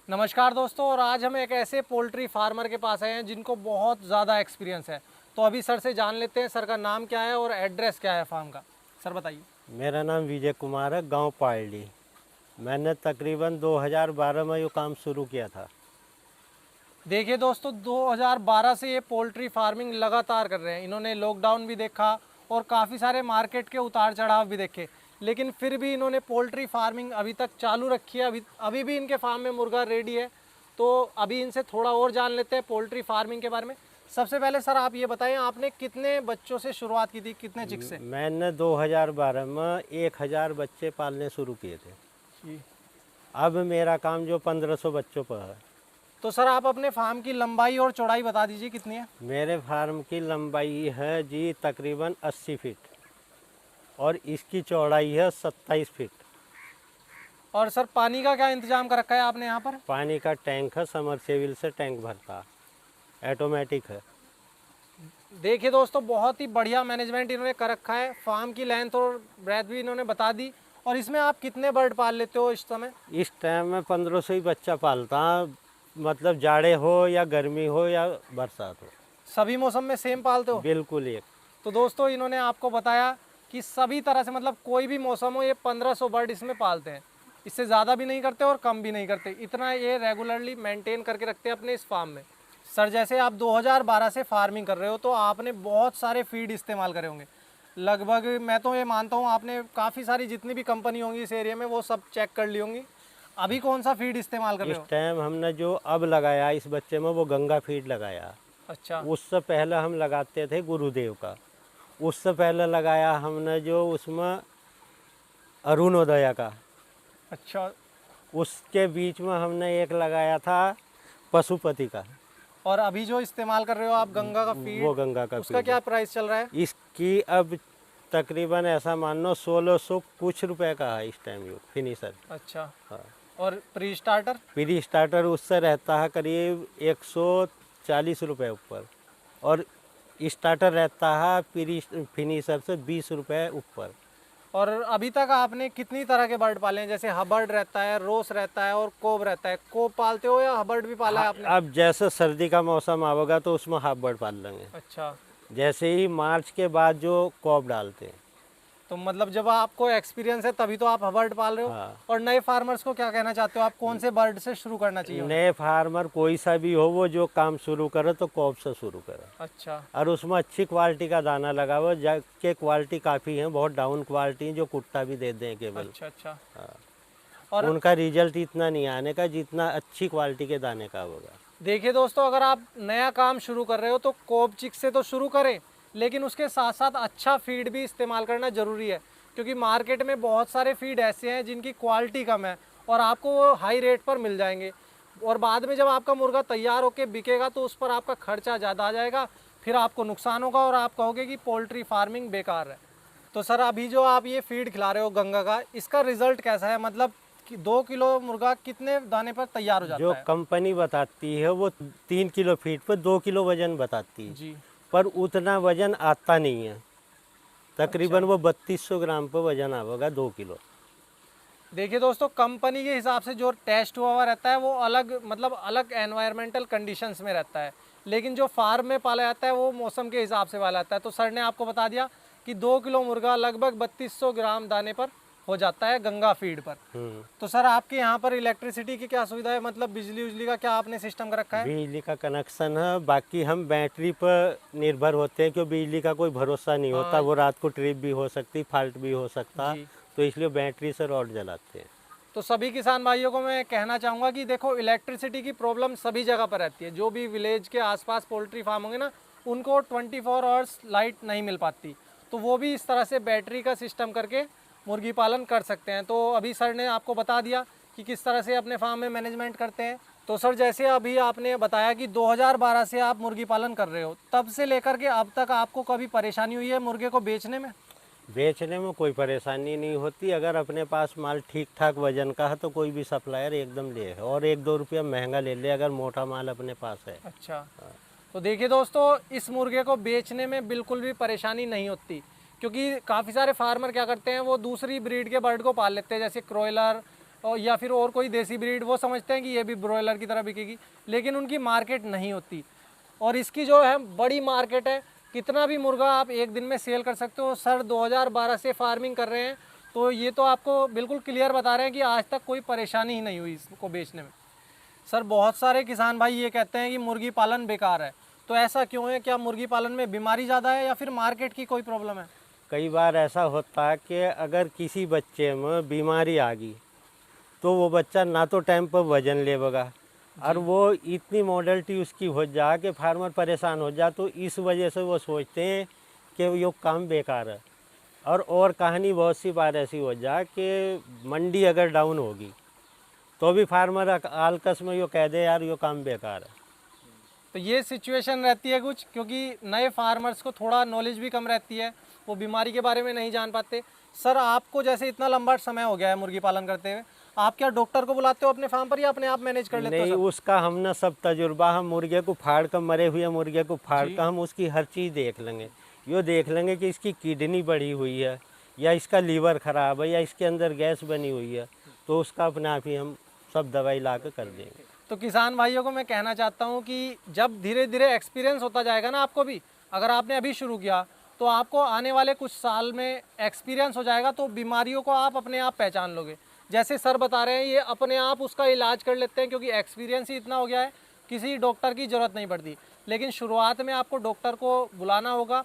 नमस्कार दोस्तों, और आज हम एक ऐसे पोल्ट्री फार्मर के पास आए हैं जिनको बहुत ज़्यादा एक्सपीरियंस है। तो अभी सर से जान लेते हैं सर का नाम क्या है और एड्रेस क्या है फार्म का। सर बताइए। मेरा नाम विजय कुमार है, गांव पालडी। मैंने तकरीबन 2012 में ये काम शुरू किया था। देखिए दोस्तों, 2012 से ये पोल्ट्री फार्मिंग लगातार कर रहे हैं। इन्होंने लॉकडाउन भी देखा और काफ़ी सारे मार्केट के उतार चढ़ाव भी देखे, लेकिन फिर भी इन्होंने पोल्ट्री फार्मिंग अभी तक चालू रखी है। अभी भी इनके फार्म में मुर्गा रेडी है। तो अभी इनसे थोड़ा और जान लेते हैं पोल्ट्री फार्मिंग के बारे में। सबसे पहले सर आप ये बताएं, आपने कितने बच्चों से शुरुआत की थी, कितने चिक से? मैंने 2012 में 1000 बच्चे पालने शुरू किए थे। जी। अब मेरा काम जो 1500 बच्चों पर है। तो सर आप अपने फार्म की लंबाई और चौड़ाई बता दीजिए कितनी है। मेरे फार्म की लंबाई है जी तकरीबन 80 फीट और इसकी चौड़ाई है 27 फीट। और सर पानी का क्या इंतजाम कर रखा है आपने यहाँ पर? पानी का टैंक है, समरसेबिल से टैंक भरता, ऑटोमेटिक है। देखिए दोस्तों, बहुत ही बढ़िया मैनेजमेंट इन्होंने कर रखा है। फार्म की लेंथ और ब्रेथ भी इन्होंने बता दी। और इसमें आप कितने बर्ड पाल लेते हो इस समय? इस टाइम में 1500 ही बच्चा पालता, मतलब जाड़े हो या गर्मी हो या बरसात हो, सभी मौसम में सेम पालते हो? बिल्कुल एक। तो दोस्तों इन्होंने आपको बताया कि सभी तरह से, मतलब कोई भी मौसम हो, ये 1500 बर्ड इसमें पालते हैं। इससे ज़्यादा भी नहीं करते और कम भी नहीं करते। इतना ये रेगुलरली मेंटेन करके रखते हैं अपने इस फार्म में। सर जैसे आप 2012 से फार्मिंग कर रहे हो तो आपने बहुत सारे फीड इस्तेमाल करे होंगे। लगभग मैं तो ये मानता हूँ आपने काफ़ी सारी जितनी भी कंपनी होंगी इस एरिया में वो सब चेक कर ली होंगी। अभी कौन सा फीड इस्तेमाल कर रहे इस हो? टाइम हमने जो अब लगाया इस बच्चे में वो गंगा फीड लगाया। अच्छा। उससे पहले हम लगाते थे गुरुदेव का। उससे पहले लगाया हमने जो उसमें अरुणोदया का। अच्छा। उसके बीच में हमने एक लगाया था पशुपति का। और अभी जो इस्तेमाल कर रहे हो आप गंगा का फीड, वो गंगा का उसका फीड क्या प्राइस चल रहा है? इसकी अब तकरीबन ऐसा मान लो 1600 कुछ रुपए का है इस टाइम ये फिनिशर। अच्छा। हाँ। और प्री स्टार्टर? प्री स्टार्टर उससे रहता है करीब 140 रुपये ऊपर, और स्टार्टर रहता है प्री फिनिशर से 20 रुपये ऊपर। और अभी तक आपने कितनी तरह के बर्ड पाले हैं? जैसे हबर्ड रहता है, रोस रहता है और कोब रहता है। कोब पालते हो या हबर्ड भी पाला है आपने? अब जैसे सर्दी का मौसम आवेगा तो उसमें हाफ बर्ड पाल लेंगे। अच्छा। जैसे ही मार्च के बाद जो कॉब डालते हैं। तो मतलब जब आपको एक्सपीरियंस है तभी तो आप हबर्ड पाल रहे हो। हाँ। और नए फार्मर्स को क्या कहना चाहते हो आप, कौन से बर्ड से शुरू करना चाहिए उन्हें? नए फार्मर कोई सा भी हो वो जो काम शुरू करे तो कॉब से शुरू करे, अच्छा। और उसमें अच्छी क्वालिटी का दाना लगाओ। जाके क्वालिटी काफ़ी है, बहुत डाउन क्वालिटी जो कुट्टा भी दे दें केवल। अच्छा। अच्छा। हाँ। और उनका रिजल्ट इतना नहीं आने का जितना अच्छी क्वालिटी के दाने का होगा। देखिए दोस्तों, अगर आप नया काम शुरू कर रहे हो तो कोब चिक से तो शुरू करें, लेकिन उसके साथ साथ अच्छा फीड भी इस्तेमाल करना ज़रूरी है। क्योंकि मार्केट में बहुत सारे फीड ऐसे हैं जिनकी क्वालिटी कम है और आपको वो हाई रेट पर मिल जाएंगे। और बाद में जब आपका मुर्गा तैयार होकर बिकेगा तो उस पर आपका खर्चा ज़्यादा आ जाएगा, फिर आपको नुकसान होगा और आप कहोगे कि पोल्ट्री फार्मिंग बेकार है। तो सर अभी जो आप ये फीड खिला रहे हो गंगा का, इसका रिजल्ट कैसा है? मतलब कि 2 किलो मुर्गा कितने दाने पर तैयार हो जाता जो है? कंपनी बताती है वो 3 किलो फीट पर 2 किलो वजन बताती है, जी। पर उतना वजन आता नहीं है। तकरीबन वो 3200 ग्राम पर वजन आवेगा 2 किलो। देखिए दोस्तों, कंपनी के हिसाब से जो टेस्ट हुआ हुआ रहता है वो अलग, मतलब अलग एनवायरमेंटल कंडीशंस में रहता है, लेकिन जो फार्म में पाला जाता है वो मौसम के हिसाब से पाला जाता है। तो सर ने आपको बता दिया कि 2 किलो मुर्गा लगभग 3200 ग्राम दाने पर हो जाता है गंगा फीड पर। तो सर आपके यहाँ पर इलेक्ट्रिसिटी की क्या सुविधा है? मतलब बिजली उजली का क्या आपने सिस्टम कर रखा है? बिजली का कनेक्शन है, बाकी हम बैटरी पर निर्भर होते हैं क्योंकि बिजली का कोई भरोसा नहीं होता। वो रात को ट्रिप भी हो सकती, फॉल्ट भी हो सकता, तो इसलिए बैटरी से रॉड जलाते हैं। तो सभी किसान भाइयों को मैं कहना चाहूँगा कि देखो, इलेक्ट्रिसिटी की प्रॉब्लम सभी जगह पर रहती है। जो भी विलेज के आसपास पोल्ट्री फार्म होंगे ना, उनको 24 आवर्स लाइट नहीं मिल पाती, तो वो भी इस तरह से बैटरी का सिस्टम करके मुर्गी पालन कर सकते हैं। तो अभी सर ने आपको बता दिया कि किस तरह से अपने फार्म में मैनेजमेंट करते हैं। तो सर जैसे अभी आपने बताया कि 2012 से आप मुर्गी पालन कर रहे हो, तब से लेकर के अब तक आपको कभी परेशानी हुई है मुर्गे को बेचने में? बेचने में कोई परेशानी नहीं होती। अगर अपने पास माल ठीक ठाक वजन का है तो कोई भी सप्लायर एकदम ले, और 1-2 रुपया महंगा ले ले अगर मोटा माल अपने पास है। अच्छा। तो देखिए दोस्तों, इस मुर्गे को बेचने में बिल्कुल भी परेशानी नहीं होती, क्योंकि काफ़ी सारे फार्मर क्या करते हैं, वो दूसरी ब्रीड के बर्ड को पाल लेते हैं, जैसे क्रोयलर, और या फिर और कोई देसी ब्रीड, वो समझते हैं कि ये भी ब्रॉयलर की तरह बिकेगी, लेकिन उनकी मार्केट नहीं होती। और इसकी जो है बड़ी मार्केट है, कितना भी मुर्गा आप एक दिन में सेल कर सकते हो। सर 2012 से फार्मिंग कर रहे हैं, तो ये तो आपको बिल्कुल क्लियर बता रहे हैं कि आज तक कोई परेशानी ही नहीं हुई इसको बेचने में। सर बहुत सारे किसान भाई ये कहते हैं कि मुर्गी पालन बेकार है, तो ऐसा क्यों है? क्या मुर्गी पालन में बीमारी ज़्यादा है या फिर मार्केट की कोई प्रॉब्लम है? कई बार ऐसा होता है कि अगर किसी बच्चे में बीमारी आ गई तो वो बच्चा ना तो टाइम पर वजन लेगा, और वो इतनी मॉडलिटी उसकी हो जा कि फार्मर परेशान हो जा, तो इस वजह से वो सोचते हैं कि ये काम बेकार है। और कहानी बहुत सी बार ऐसी हो जा कि मंडी अगर डाउन होगी तो भी फार्मर आलकस में यो कह दे यार यो काम बेकार है। तो ये सिचुएशन रहती है कुछ, क्योंकि नए फार्मर्स को थोड़ा नॉलेज भी कम रहती है, वो बीमारी के बारे में नहीं जान पाते। सर आपको जैसे इतना लंबा समय हो गया है मुर्गी पालन करते हुए, आप क्या डॉक्टर को बुलाते हो अपने फार्म पर या अपने आप मैनेज कर लेते हो नहीं, सब? उसका हमने सब तजुर्बा, हम मुर्गे को फाड़ कर, मरे हुए मुर्गे को फाड़ कर हम उसकी हर चीज़ देख लेंगे। यो देख लेंगे कि इसकी किडनी बढ़ी हुई है या इसका लीवर ख़राब है या इसके अंदर गैस बनी हुई है, तो उसका अपने आप ही हम सब दवाई ला कर देंगे। तो किसान भाइयों को मैं कहना चाहता हूँ कि जब धीरे धीरे एक्सपीरियंस होता जाएगा ना आपको भी, अगर आपने अभी शुरू किया तो आपको आने वाले कुछ साल में एक्सपीरियंस हो जाएगा, तो बीमारियों को आप अपने आप पहचान लोगे। जैसे सर बता रहे हैं ये अपने आप उसका इलाज कर लेते हैं, क्योंकि एक्सपीरियंस ही इतना हो गया है, किसी डॉक्टर की ज़रूरत नहीं पड़ती। लेकिन शुरुआत में आपको डॉक्टर को बुलाना होगा।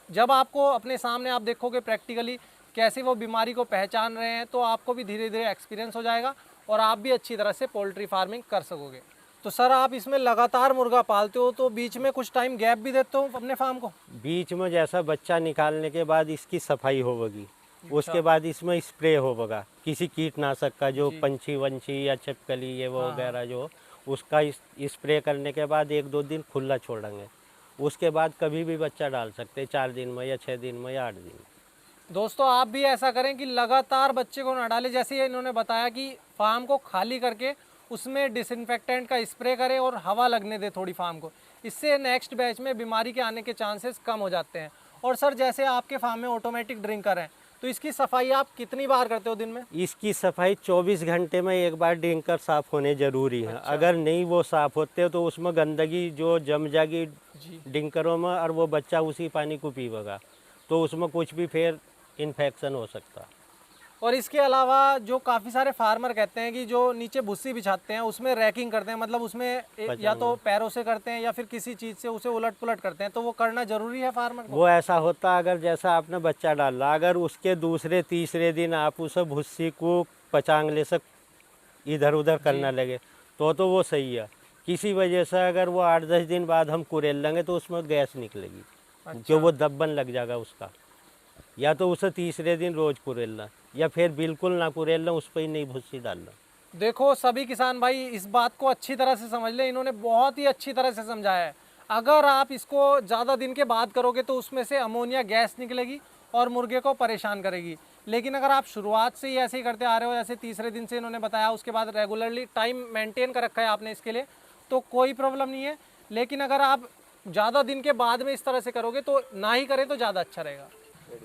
जब आपको अपने सामने आप देखोगे प्रैक्टिकली कैसे वो बीमारी को पहचान रहे हैं, तो आपको भी धीरे धीरे एक्सपीरियंस हो जाएगा और आप भी अच्छी तरह से पोल्ट्री फार्मिंग कर सकोगे। तो सर आप इसमें लगातार मुर्गा पालते हो, तो बीच में कुछ टाइम गैप भी देते हो अपने फार्म को? बीच में जैसा बच्चा निकालने के बाद इसकी सफाई होगी, उसके बाद इसमें स्प्रे होगा किसी कीटनाशक का, जो पंछी वंछी या छिपकली ये वो वगैरह जो, उसका स्प्रे करने के बाद 1-2 दिन खुला छोड़ेंगे। उसके बाद कभी भी बच्चा डाल सकते हैं, 4 दिन में या 6 दिन में या 8 दिन में। दोस्तों आप भी ऐसा करें कि लगातार बच्चे को ना डालें। जैसे इन्होंने बताया कि फार्म को खाली करके उसमें डिसइंफेक्टेंट का स्प्रे करें और हवा लगने दे थोड़ी फार्म को, इससे नेक्स्ट बैच में बीमारी के आने के चांसेस कम हो जाते हैं। और सर जैसे आपके फार्म में ऑटोमेटिक ड्रिंकर है, तो इसकी सफाई आप कितनी बार करते हो दिन में? इसकी सफाई 24 घंटे में एक बार ड्रिंकर साफ होने जरूरी है। अगर नहीं वो साफ होते तो उसमें गंदगी जो जम जाएगी ड्रिंकरों में, और वो बच्चा उसी पानी को पीवेगा, तो उसमें कुछ भी फिर इन्फेक्शन हो सकता। और इसके अलावा जो काफ़ी सारे फार्मर कहते हैं कि जो नीचे भुस्सी बिछाते हैं उसमें रैकिंग करते हैं, मतलब उसमें या तो पैरों से करते हैं या फिर किसी चीज़ से उसे उलट पुलट करते हैं, तो वो करना ज़रूरी है फार्मर को? वो ऐसा होता अगर जैसा आपने बच्चा डाला, अगर उसके दूसरे तीसरे दिन आप उसे भुस्सी को पचांगले से इधर उधर करना लगे तो वो सही है। किसी वजह से अगर वो 8-10 दिन बाद हम कुरेल लेंगे तो उसमें गैस निकलेगी। जो वो दब्बन लग जाएगा उसका। या तो उसे तीसरे दिन रोज कुरेलना, या फिर बिल्कुल ना कुरेलना, उस पर ही नहीं भुस्सी डालना। देखो सभी किसान भाई इस बात को अच्छी तरह से समझ लें, इन्होंने बहुत ही अच्छी तरह से समझाया है। अगर आप इसको ज़्यादा दिन के बाद करोगे तो उसमें से अमोनिया गैस निकलेगी और मुर्गे को परेशान करेगी। लेकिन अगर आप शुरुआत से ही ऐसे ही करते आ रहे हो, जैसे तीसरे दिन से इन्होंने बताया, उसके बाद रेगुलरली टाइम मेंटेन कर रखा है आपने इसके लिए, तो कोई प्रॉब्लम नहीं है। लेकिन अगर आप ज़्यादा दिन के बाद में इस तरह से करोगे तो ना ही करें तो ज़्यादा अच्छा रहेगा।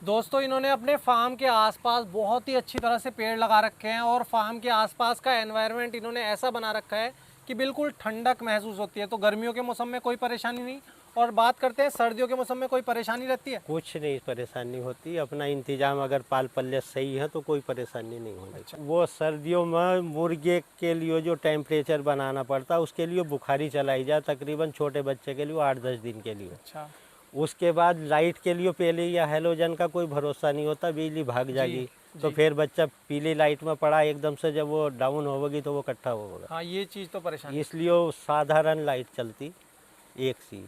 दोस्तों इन्होंने अपने फार्म के आसपास बहुत ही अच्छी तरह से पेड़ लगा रखे हैं और फार्म के आसपास का एनवायरनमेंट इन्होंने ऐसा बना रखा है कि बिल्कुल ठंडक महसूस होती है। तो गर्मियों के मौसम में कोई परेशानी नहीं, और बात करते हैं सर्दियों के मौसम में कोई परेशानी रहती है? कुछ नहीं परेशानी होती, अपना इंतजाम अगर पाल पल्ले सही है तो कोई परेशानी नहीं होगी। अच्छा। वो सर्दियों में मुर्गे के लिए जो टेम्परेचर बनाना पड़ता है उसके लिए बुखारी चलाई जाए, तकरीबन छोटे बच्चे के लिए 8-10 दिन के लिए। अच्छा। उसके बाद लाइट के लिए पहले या हेलोजन का कोई भरोसा नहीं होता, बिजली भाग जाएगी तो फिर बच्चा पीली लाइट में पड़ा एकदम से, जब वो डाउन होगी तो वो इकट्ठा होगा। हाँ ये चीज़ तो परेशानी, इसलिए साधारण लाइट चलती एक सी।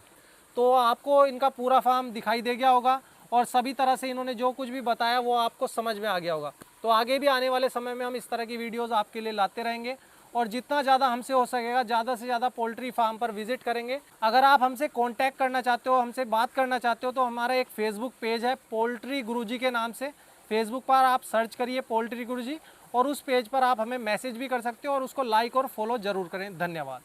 तो आपको इनका पूरा फार्म दिखाई दे गया होगा और सभी तरह से इन्होंने जो कुछ भी बताया वो आपको समझ में आ गया होगा। तो आगे भी आने वाले समय में हम इस तरह की वीडियोस आपके लिए लाते रहेंगे और जितना ज़्यादा हमसे हो सकेगा ज़्यादा से ज़्यादा पोल्ट्री फार्म पर विजिट करेंगे। अगर आप हमसे कांटेक्ट करना चाहते हो, हमसे बात करना चाहते हो, तो हमारा एक फेसबुक पेज है पोल्ट्री गुरुजी के नाम से। फेसबुक पर आप सर्च करिए पोल्ट्री गुरुजी और उस पेज पर आप हमें मैसेज भी कर सकते हो और उसको लाइक और फॉलो ज़रूर करें। धन्यवाद।